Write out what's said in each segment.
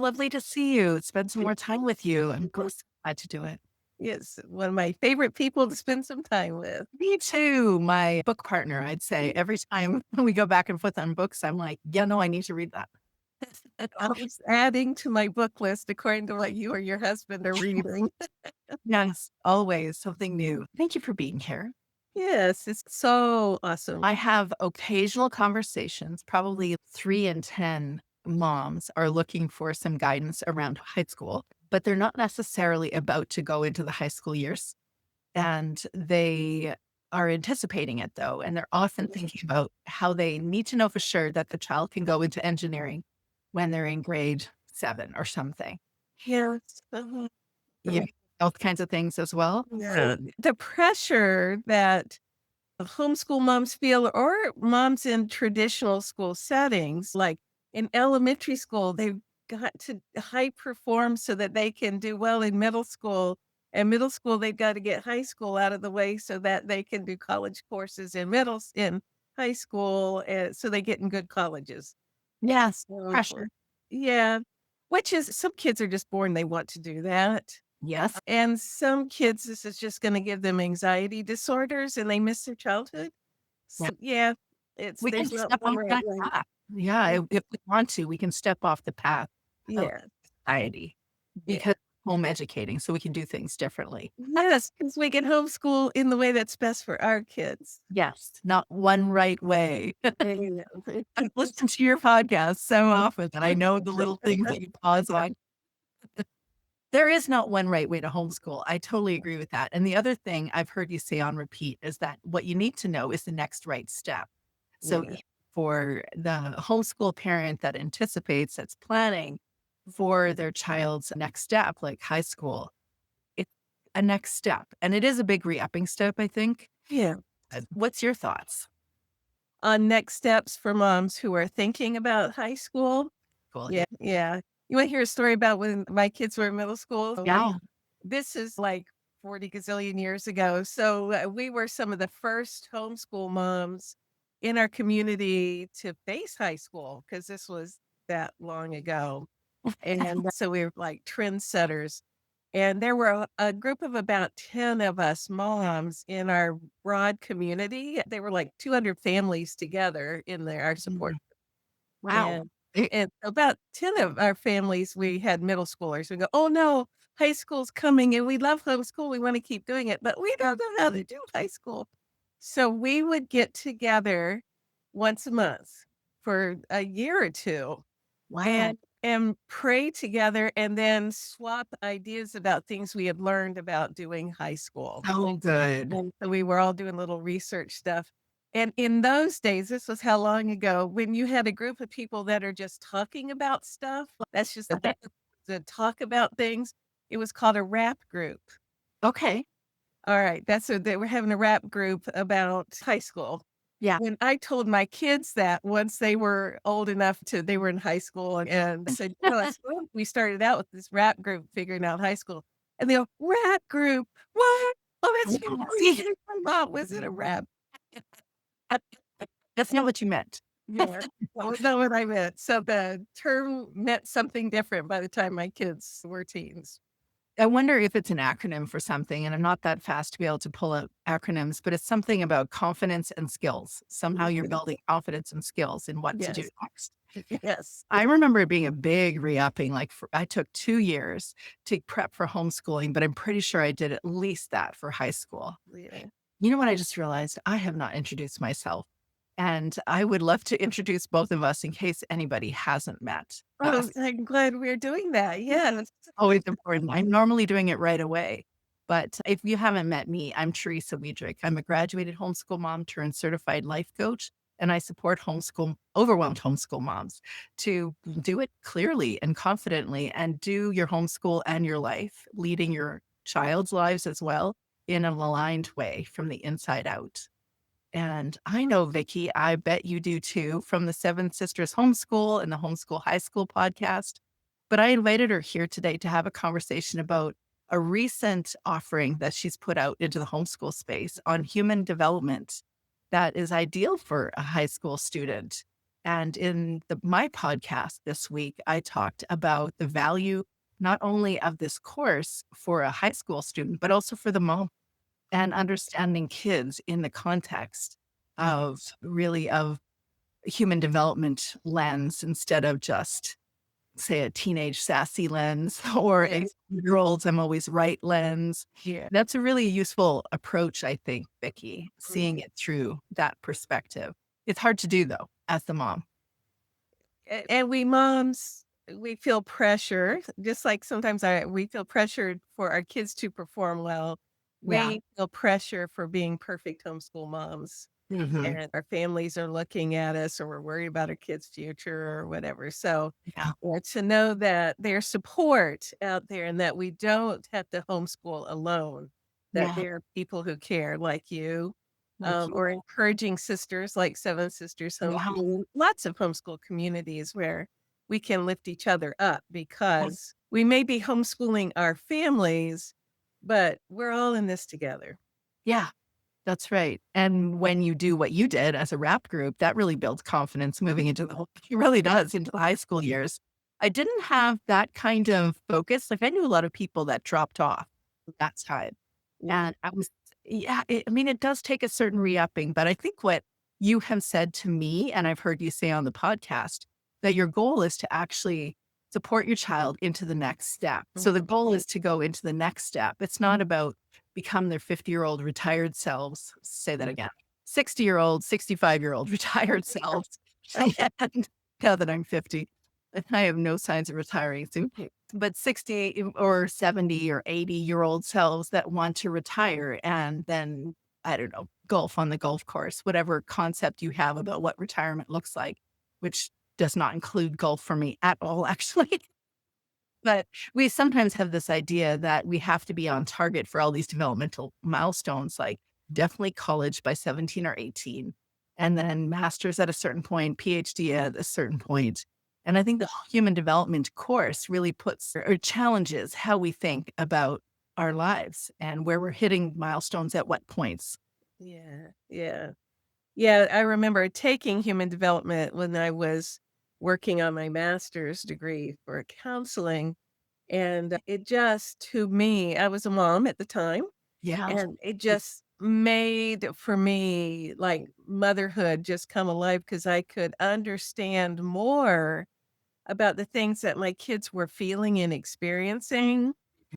Lovely to see you. Spend some more time with you. I'm so glad to do it. Yes, one of my favorite people to spend some time with. Me too. My book partner, I'd say every time we go back and forth on books, I'm like, yeah, no, I need to read that. Always adding to my book list according to what you or your husband are reading. Yes, always something new. Thank you for being here. Yes, it's so awesome. I have occasional conversations, probably 3 in 10 moms are looking for some guidance around high school, but they're not necessarily about to go into the high school years. And they are anticipating it though. And they're often thinking about how they need to know for sure that the child can go into engineering when they're in grade 7 or something. Yes. Yeah. All kinds of things as well. Yeah. The pressure that homeschool moms feel or moms in traditional school settings, like in elementary school, they've got to high perform so that they can do well in middle school. And middle school, they've got to get high school out of the way so that they can do college courses in high school, so they get in good colleges. Yes. So, Pressure. yeah, which is some kids are just born they want to do that. Yes. And some kids, this is just gonna give them anxiety disorders and they miss their childhood. Yeah. So, yeah, it's We can there's not step one off right that way. path. Yeah. If we want to, we can step off the path of Yeah, society yeah. because home educating, so we can do things differently. Yes, because we can homeschool in the way that's best for our kids. Yes, not one right way. Amen. I've listened to your podcast so often that I know the little things that you pause on. There is not one right way to homeschool. I totally agree with that. And the other thing I've heard you say on repeat is that what you need to know is the next right step. So Yeah, for the homeschool parent that anticipates, that's planning for their child's next step, like high school, it's a next step. And it is a big re-upping step, I think. yeah. What's your thoughts? On next steps for moms who are thinking about high school. Cool. Yeah, yeah. You wanna hear a story about when my kids were in middle school? Yeah. This is like 40 gazillion years ago. So we were some of the first homeschool moms in our community to face high school because this was that long ago. And so we were like trendsetters. And there were a group of about 10 of us moms in our broad community. They were like 200 families together in there, our support. Mhm. Wow. And and about 10 of our families, we had middle schoolers. We go, "Oh, no, high school's coming, and we love homeschool, we wanna keep doing it, but we don't know how to do high school." So we would get together once a month for a year or 2 Wow. and pray together and then swap ideas about things we had learned about doing high school. So good. And so we were all doing little research stuff. And in those days, this was how long ago, when you had a group of people that are just talking about stuff, that's just that to talk about things. It was called a rap group. Okay. All right. That's what they were having a rap group about high school. Yeah. When I told my kids that once they were old enough to they were in high school and I said, "You know, that's when we started out with this rap group figuring out high school." And they go, "Rap group? What? Oh, that's Yeah. See, my mom was in a rap." that's not what you meant. Yeah, that was not what I meant. So the term meant something different by the time my kids were teens. I wonder if it's an acronym for something, and I'm not that fast to be able to pull up acronyms, but it's something about confidence and skills. Somehow you're building confidence and skills in what to do Yes, next. yes. I remember it being a big re-upping, like, I took 2 years to prep for homeschooling, but I'm pretty sure I did at least that for high school. Yeah. You know what I just realized? I have not introduced myself, and I would love to introduce both of us in case anybody hasn't met Oh, us. I'm glad we're doing that. Yes. Always important. I'm normally doing it right away, but if you haven't met me, I'm Teresa Wiedrich. I'm a graduated homeschool mom turned certified life coach, and I support overwhelmed homeschool moms to do it clearly and confidently and do your homeschool and your life, leading your child's lives as well in an aligned way from the inside out. And I know, Vicki, I bet you do too, from the Seven Sisters Homeschool and the Homeschool High School podcast. But I invited her here today to have a conversation about a recent offering that she's put out into the homeschool space on human development that is ideal for a high school student. And in my podcast this week, I talked about the value not only of this course for a high school student, but also for the mom and understanding kids in the context of really of human development lens instead of just say a teenage sassy lens or Yeah. a year olds I'm always right lens. Yeah. That's a really useful approach, I think, Vicki, Mm. seeing it through that perspective. It's hard to do though, as the mom. And we moms, we feel pressure, just like sometimes we feel pressured for our kids to perform well. Yeah. We feel pressure for being perfect homeschool moms, Hmm. and our families are looking at us, or we're worried about our kids' future or whatever. So, Yeah. to know that there's support out there and that we don't have to homeschool alone, that Yeah. there are people who care like you, Thank you. or encouraging sisters like Seven Sisters Yeah. Homeschool, lots of homeschool communities where we can lift each other up because we may be homeschooling our families, but we're all in this together. Yeah. That's right. And when you do what you did as a rap group, that really builds confidence moving into the whole it really does into the high school years. I didn't have that kind of focus. Like I knew a lot of people that dropped off at that time. And I was yeah, I mean, it does take a certain re-upping, but I think what you have said to me, and I've heard you say on the podcast, that your goal is to actually support your child into the next step. So the Mhm. goal is to go into the next step. It's not about become their 50-year-old retired selves. Say that again. 60-year-old, 65-year-old retired selves. And now that I'm 50, and I have no signs of retiring soon, but 60 or 70 or 80-year-old selves that want to retire and then, I don't know, golf on the golf course, whatever concept you have about what retirement looks like, which does not include golf for me at all, actually. But we sometimes have this idea that we have to be on target for all these developmental milestones, like definitely college by 17 or 18, and then master's at a certain point, PhD at a certain point. And I think the human development course really puts or challenges how we think about our lives and where we're hitting milestones at what points. Yeah, yeah. Yeah, I remember taking human development when I was working on my master's degree for counseling, and it just to me I was a mom at the time, Yeah. and it just made for me, like, motherhood just come alive because I could understand more about the things that my kids were feeling and experiencing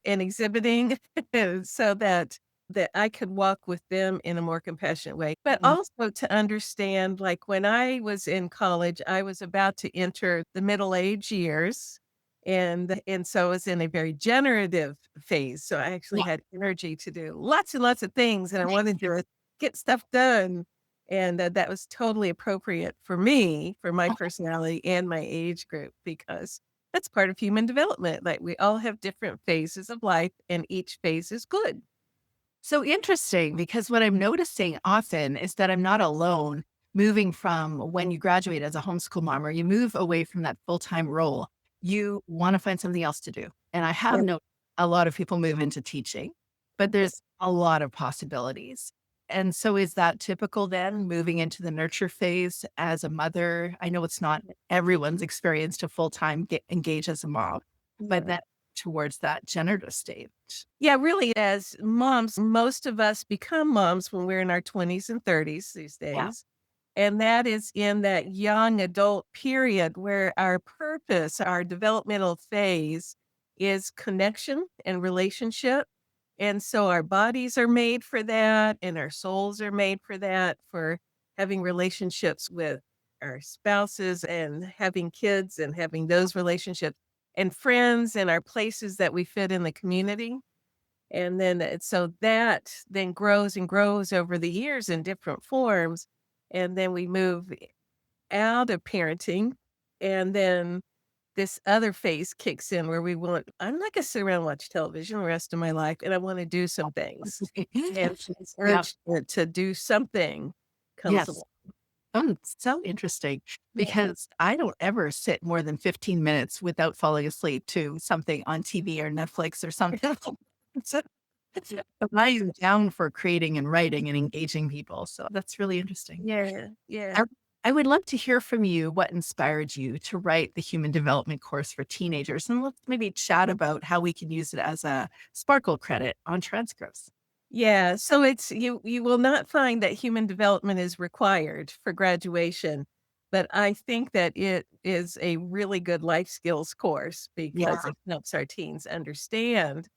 and exhibiting so that I could walk with them in a more compassionate way. But Mm. also to understand, like, when I was in college, I was about to enter the middle age years, and so I was in a very generative phase, so I actually Yeah. had energy to do lots and lots of things, and I wanted to get stuff done. And, that was totally appropriate for me, for my personality and my age group, because that's part of human development. Like, we all have different phases of life, and each phase is good. So interesting because what I'm noticing often is that I'm not alone moving from when you graduate as a homeschool mom or you move away from that full time role. You want to find something else to do. And I have Yeah, known a lot of people move into teaching, but there's a lot of possibilities. And so is that typical then moving into the nurture phase as a mother? I know it's not everyone's experience to full time get engaged as a mom, but yeah. then towards that generative stage. Yeah, really, as moms, most of us become moms when we're in our 20s and 30s these Yeah. days. And that is in that young adult period where our purpose, our developmental phase is connection and relationship. And so our bodies are made for that, and our souls are made for that, for having relationships with our spouses and having kids and having those relationships and friends and our places that we fit in the community. And then so that then grows and grows over the years in different forms. And then we move out of parenting. And then this other phase kicks in where I'm not going to sit around and watch television the rest of my life. And I want to do some things. And this Yeah. urge to do something comes Yes. along. Oh, it's so interesting Yeah. because I don't ever sit more than 15 minutes without falling asleep to something on TV or Netflix or something. So, but I am down for creating and writing and engaging people. So that's really interesting. Yeah. I Yeah. I would love to hear from you what inspired you to write the human development course for teenagers. And let's maybe chat about how we can use it as a Sparkle credit on transcripts. Yeah, so it's you will not find that human development is required for graduation, but I think that it is a really good life skills course Yeah. because it helps our teens understand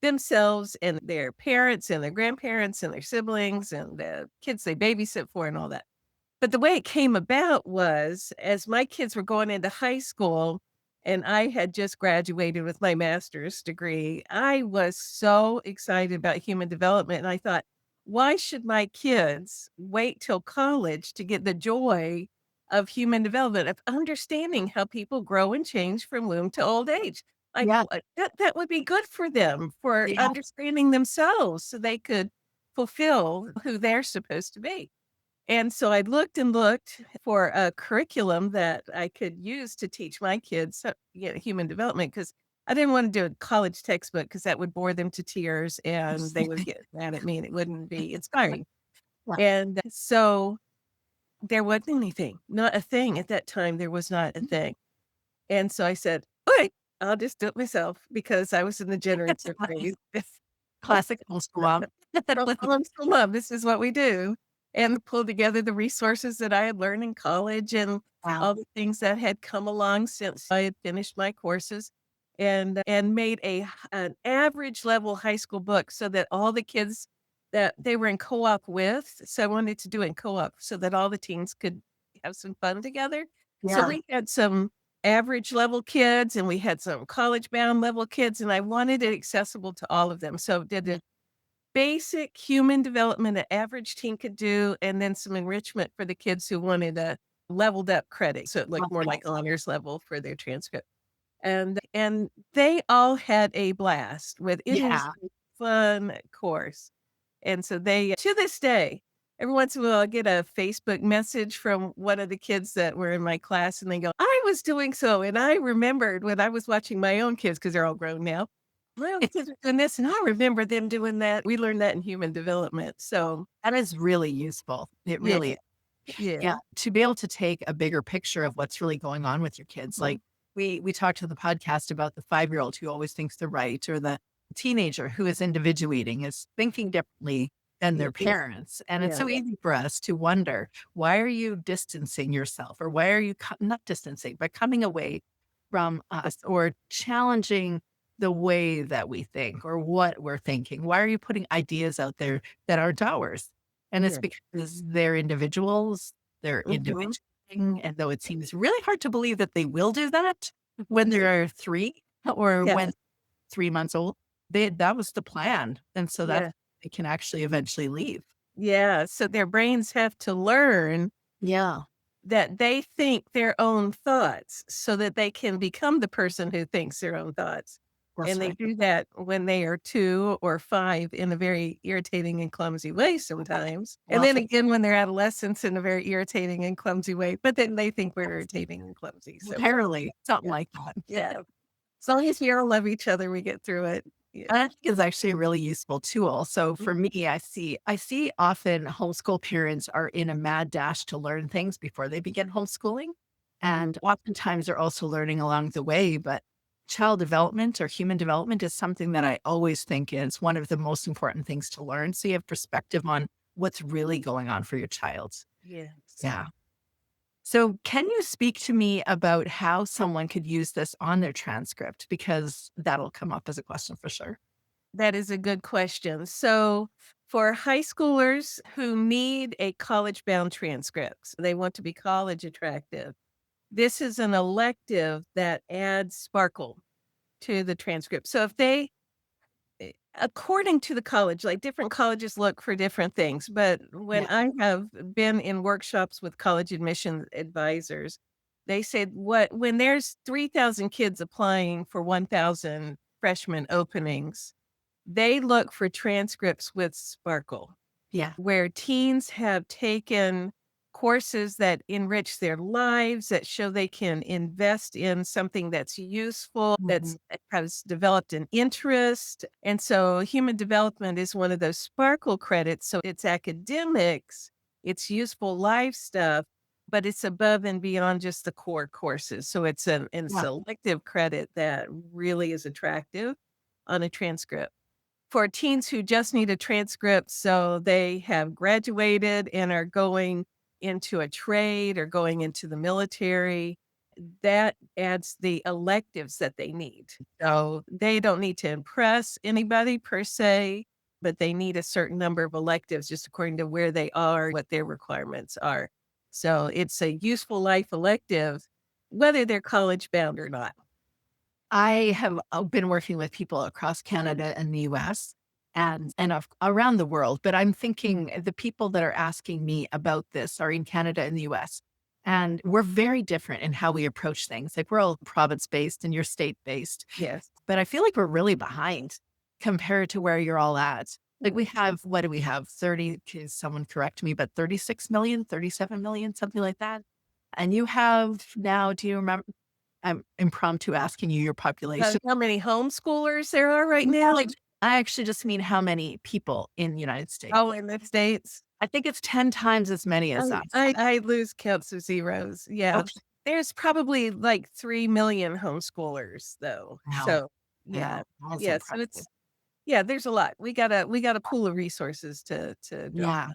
themselves and their parents and their grandparents and their siblings and the kids they babysit for and all that. But the way it came about was as my kids were going into high school and I had just graduated with my master's degree, I was so excited about human development. And I thought, why should my kids wait till college to get the joy of human development, of understanding how people grow and change from womb to old age? Like Yeah. that would be good for them for Yeah. understanding themselves so they could fulfill who they're supposed to be. And so I looked and looked for a curriculum that I could use to teach my kids, human development because I didn't want to do a college textbook because that would bore them to tears and they would get mad at me and it wouldn't be inspiring. Yeah. And so there wasn't anything, not a thing at that time. There was not a thing. And so I said, "All right, I'll just do it myself," because I was in the generator phase. Classic homeschool mom. Well, I'm still mom, this is what we do, and pull together the resources that I had learned in college and Wow. all the things that had come along since I had finished my courses and made an average level high school book so that all the kids that they were in co-op with so I wanted to do it in co-op so that all the teens could have some fun together. So Yeah. we had some average level kids and we had some college bound level kids, and I wanted it accessible to all of them. So did Yeah. a basic human development an average teen could do, and then some enrichment for the kids who wanted a leveled up credit, so it looked more Okay. like honors level for their transcript. And they all had a blast with it is Yeah. a fun course. And so they to this day, every once in a while, I get a Facebook message from one of the kids that were in my class, and they go, "I was doing so, and I remembered when I was watching my own kids because 'cause they're all grown now. My own kids are doing this, and I remember them doing that." We learned that in human development. So, That is really useful. It yeah, really yeah. Yeah, to be able to take a bigger picture of what's really going on with your kids, Mhm. like, we talked to the podcast about the five-year-old who always thinks they're right, or the teenager who is individuating, is thinking differently than Yeah, their parents, and it's yeah, so easy for us to wonder, "Why are you distancing yourself?" Or, "Why are you" not distancing, but coming away from us, or challenging the way that we think, or what we're thinking. Why are you putting ideas out there that aren't ours? And it's yeah. because they're individuals, they're Mhm. individuating, and though it seems really hard to believe that they will do that when they're 3 or Yeah, when 3 months old, that was the plan, and so that yeah, they can actually eventually leave. yeah. So their brains have to learn Yeah, that they think their own thoughts so that they can become the person who thinks their own thoughts. that's And they right. do that when they are 2 or 5 in a very irritating and clumsy way sometimes. And then Often again, when they're adolescents in a very irritating and clumsy way, but then they think we're irritating and clumsy. So, apparently, something yeah, like that. yeah. As long as we all love each other, we get through it. Yeah. And I think it's actually a really useful tool. So Mhm. for me, I see often homeschool parents are in a mad dash to learn things before they begin homeschooling. And oftentimes they're also learning along the way. But child development or human development is something that I always think is one of the most important things to learn. So you have perspective on what's really going on for your child. Yes. Yeah. So can you speak to me about how someone could use this on their transcript? Because that'll come up as a question for sure. That is a good question. So, for high schoolers who need a college bound transcript, they want to be college attractive. This is an elective that adds sparkle to the transcript. So, if they, according to the college, like different colleges look for different things, but Yeah. when I have been in workshops with college admission advisors, they said when there's 3,000 kids applying for 1,000 freshman openings, they look for transcripts with sparkle, Yeah. where teens have taken courses that enrich their lives, that show they can invest in something that's useful, Mhm. that's has developed an interest. And so human development is one of those sparkle credits. So it's academics, it's useful life stuff, but it's above and beyond just the core courses. So it's an Yeah. selective credit that really is attractive on a transcript. For teens who just need a transcript, so they have graduated and are going into a trade or going into the military, that adds the electives that they need. So they don't need to impress anybody per se, but they need a certain number of electives just according to where they are, what their requirements are. So it's a useful life elective, whether they're college bound or not. I have been working with people across Canada and the US and around the world, but I'm thinking the people that are asking me about this are in Canada and the US. And we're very different in how we approach things. Like we're all province based and you're state based, Yes. but I feel like we're really behind compared to where you're all at. Like we have, what do we have? 30, can someone correct me, but 36 million, 37 million, something like that. And you have now, do you remember? I'm impromptu asking you your population. How many homeschoolers there are right Yeah, now? like, I actually just mean how many people in the United States. Oh, in the States? I think it's 10 times as many as us. I lose counts of zeros. Yeah. Okay. There's probably like 3,000,000 homeschoolers though. Wow. So, yeah. Wow. That's Yeah, so impressive. it's yeah, there's a lot. We got a pool of resources to draw. Yeah.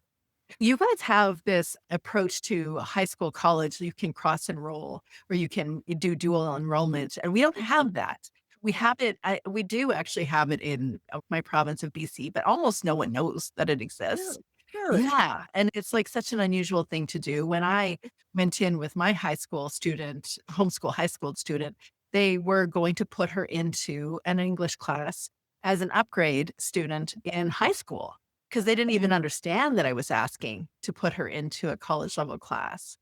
You guys have this approach to high school, college, you can cross enroll or you can do dual enrollment, and we don't have that. We have it, we do actually have it in my province of BC, but almost no one knows that it exists. Oh, really? Yeah, and it's, like, such an unusual thing to do. When I went in with my high school student, homeschool high school student, they were going to put her into an English class as an upgrade student in high school because they didn't even understand that I was asking to put her into a college level class.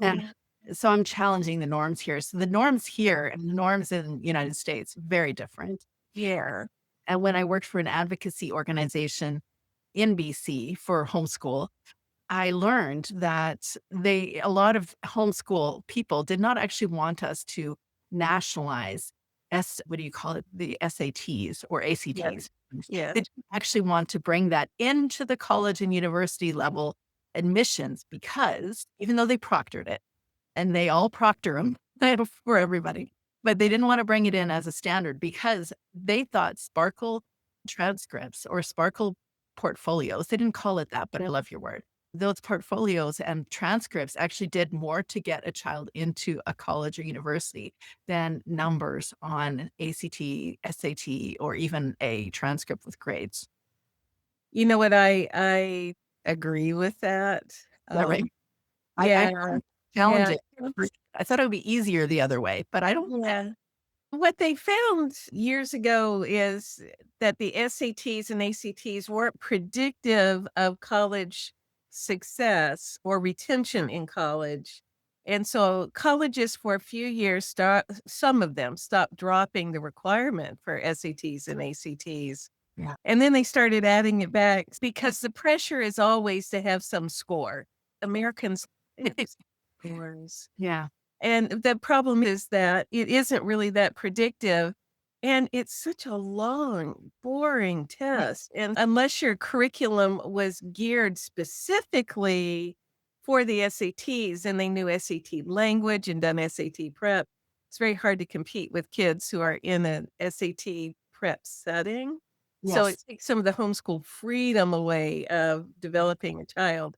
And Oh, so I'm challenging the norms here. So the norms here and the norms in the United States, very different. yeah. And when I worked for an advocacy organization in BC for homeschool, I learned that a lot of homeschool people did not actually want us to nationalize what do you call it? The SATs or Yes. ACTs. Yes. They didn't actually want to bring that into the college and university level admissions because even though they proctored it, and they all proctor them for everybody. But they didn't want to bring it in as a standard because they thought Sparkle transcripts or Sparkle portfolios, they didn't call it that, but I love your word. Those portfolios and transcripts actually did more to get a child into a college or university than numbers on ACT, SAT, or even a transcript with grades. Is You know what? I agree with that. that right? I Yeah. challenge Yeah. it. I thought it would be easier the other way, but I don't. Yeah. What they found years ago is that the SATs and ACTs weren't predictive of college success or retention in college. And so colleges for a few years some of them stopped dropping the requirement for SATs and ACTs. Yeah. And then they started adding it back because the pressure is always to have some score. Americans have scores. Yeah. And the problem is that it isn't really that predictive, and it's such a long, boring test, and unless your curriculum was geared specifically for the SATs and they knew SAT language and done SAT prep, it's very hard to compete with kids who are in an SAT prep setting. So it Yes. takes some of the homeschool freedom away of developing a child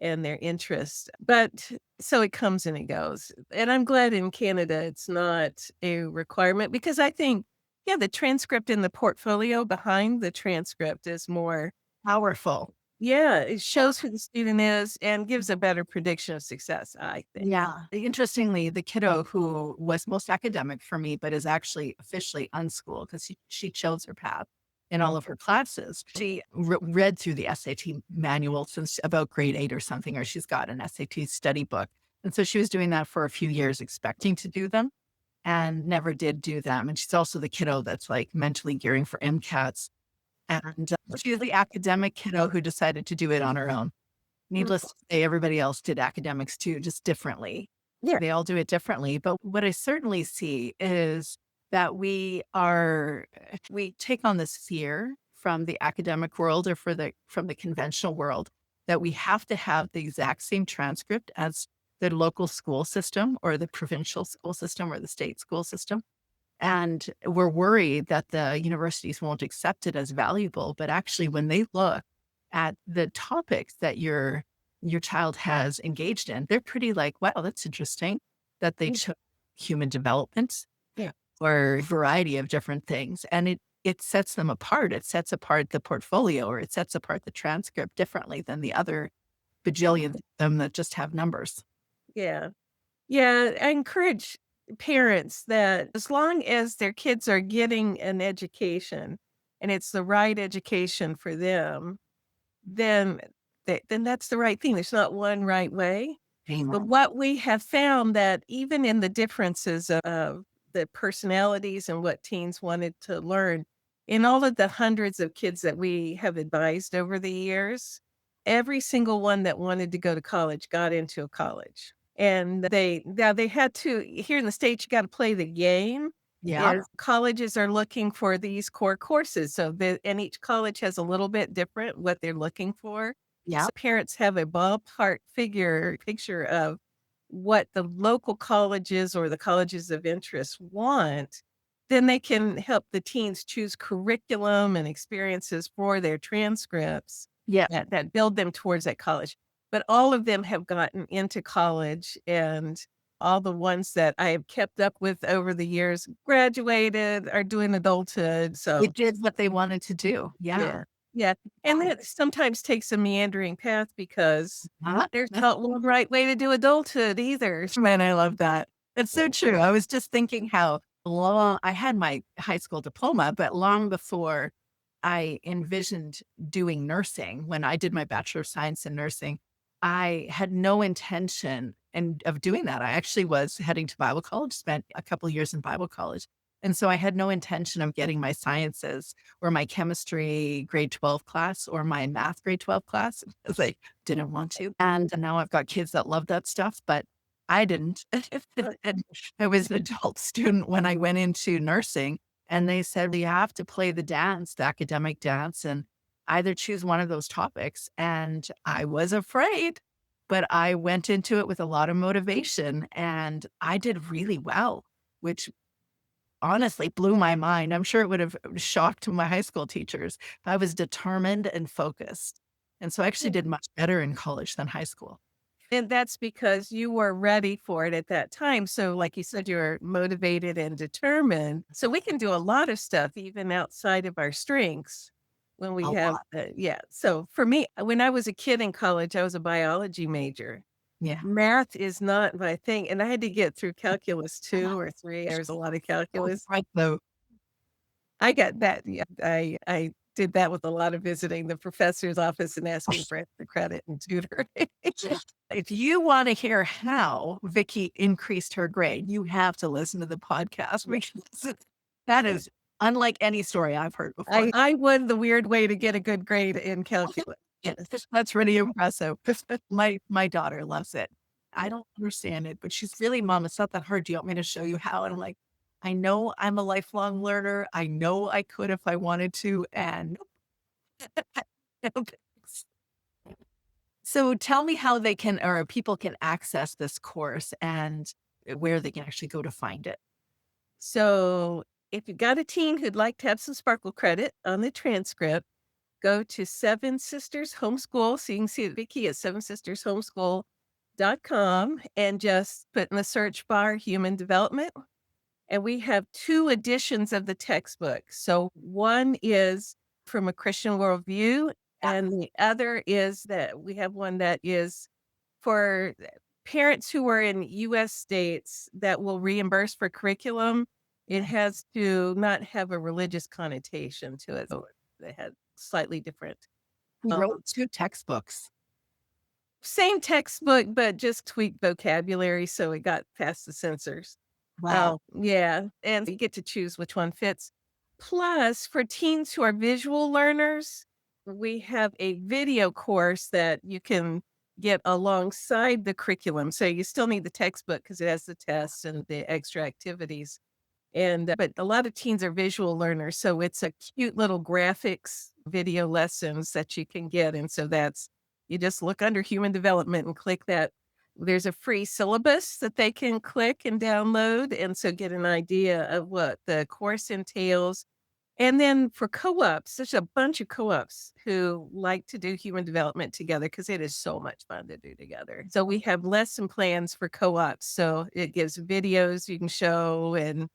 and their interests. But so it comes and it goes. And I'm glad in Canada it's not a requirement because I think, yeah, the transcript in the portfolio behind the transcript is more, Powerful. yeah, it shows who the student is and gives a better prediction of success, I think. Yeah. Interestingly, the kiddo who was most academic for me, but is actually officially unschooled because she chose her path in all of her classes. She read through the SAT manual since about grade 8 or something, or she's got an SAT study book. And so she was doing that for a few years, expecting to do them and never did do them. And she's also the kiddo that's like mentally gearing for MCATs. And she's the academic kiddo who decided to do it on her own. Mm, Needless to say, everybody else did academics too, just differently. yeah. They all do it differently. But what I certainly see is that we take on this fear from the academic world or from the conventional world that we have to have the exact same transcript as the local school system or the provincial school system or the state school system. And we're worried that the universities won't accept it as valuable. But actually, when they look at the topics that your child has engaged in, they're pretty like, wow, that's interesting that they Mm, took human development yeah. or a variety of different things. And it sets them apart. It sets apart the portfolio or it sets apart the transcript differently than the other bajillion of them that just have numbers. Yeah. Yeah, I encourage parents that as long as their kids are getting an education and it's the right education for them, then then that's the right thing. There's not one right way. But Amen. what we have found that even in the differences of the personalities and what teens wanted to learn, in all of the hundreds of kids that we have advised over the years, every single one that wanted to go to college got into a college. And they had to here in the States, you gotta play the game, Yeah. and colleges are looking for these core courses. So and each college has a little bit different what they're looking for. Yeah. So parents have a ballpark picture of what the local colleges or the colleges of interest want, then they can help the teens choose curriculum and experiences for their transcripts Yeah. that build them towards that college. But all of them have gotten into college, and all the ones that I have kept up with over the years graduated, are doing adulthood. They So did what they wanted to do. Yeah. yeah. Yeah, and that sometimes takes a meandering path because Huh? there's not one right way to do adulthood either. Man, I love that. That's so true. I was just thinking how long I had my high school diploma, but long before I envisioned doing nursing, when I did my Bachelor of Science in nursing, I had no intention of doing that. I actually was heading to Bible college, spent a couple of years in Bible college. And so I had no intention of getting my sciences or my chemistry grade 12 class or my math grade 12 class because I didn't want to. And now I've got kids that love that stuff, but I didn't. And I was an adult student when I went into nursing and they said, "You have to play the dance, the academic dance, and either choose one of those topics." And I was afraid, but I went into it with a lot of motivation and I did really well, which honestly blew my mind. I'm sure it would have shocked my high school teachers. I was determined and focused. And so I actually did much better in college than high school. And that's because you were ready for it at that time. So, like you said, you're motivated and determined. So, we can do a lot of stuff even outside of our strengths when A we have, lot. yeah. So, for me, when I was a kid in college, I was a biology major. Yeah. Math is not my thing. And I had to get through calculus 2 or 3. There's a lot of Oh, calculus. right, though. I got that. Yeah, I did that with a lot of visiting the professor's office and asking for extra credit and tutoring. If you want to hear how Vicky increased her grade, you have to listen to the podcast because that is unlike any story I've heard before. I won the weird way to get a good grade in calculus. Yes, that's really impressive. My daughter loves it. I don't understand it, but she's really, "Mom, it's not that hard. Do you want me to show you how?" And I'm like, "I know I'm a lifelong learner. I know I could if I wanted to, and nope." So tell me how they can or people can access this course and where they can actually go to find it. So, if you got a teen who'd like to have some sparkle credit on the transcript, go to Seven Sisters Homeschool. So you can see it, Vicky, at sevensistershomeschool.com and just put in the search bar human development. And we have 2 editions of the textbook. So one is from a Christian worldview, Yeah. and the other is that we have one that is for parents who are in US states that will reimburse for curriculum. It Okay. has to not have a religious connotation to it. So they had slightly different, He um wrote 2 textbooks. same textbook, but just tweaked vocabulary so it got past the censors. Wow. Oh, yeah, and you get to choose which one fits. Plus, for teens who are visual learners, we have a video course that you can get alongside the curriculum. So you still need the textbook because it has the tests and the extra activities. And but a lot of teens are visual learners, so it's a cute little graphics video lessons that you can get. And so that's you just look under human development and click that there's a free syllabus that they can click and download, and so get an idea of what the course entails. And then for co-ops, there's a bunch of co-ops who like to do human development together because it is so much fun to do together. So we have lesson plans for co-ops. So it gives videos you can show and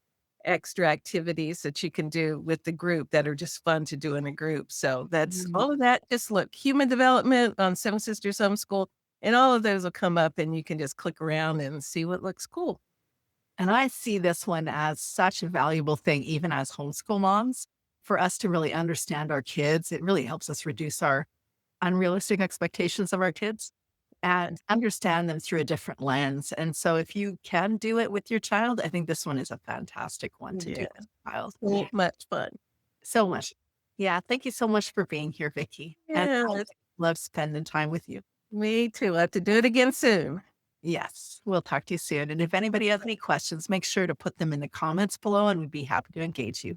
extra activities that you can do with the group that are just fun to do in a group. So that's Mm. all of that. Just look human development on Seven Sisters Homeschool, and all of those will come up and you can just click around and see what looks cool. And I see this one as such a valuable thing, even as homeschool moms, for us to really understand our kids. It really helps us reduce our unrealistic expectations of our kids and understand them through a different lens. And so if you can do it with your child, I think this one is a fantastic one to do Yeah. with your child. So much fun. So much. Yeah. Thank you so much for being here, Vicki. And I Yeah. love spending time with you. Me too. I have to do it again soon. Yes. We'll talk to you soon. And if anybody has any questions, make sure to put them in the comments below and we'd be happy to engage you.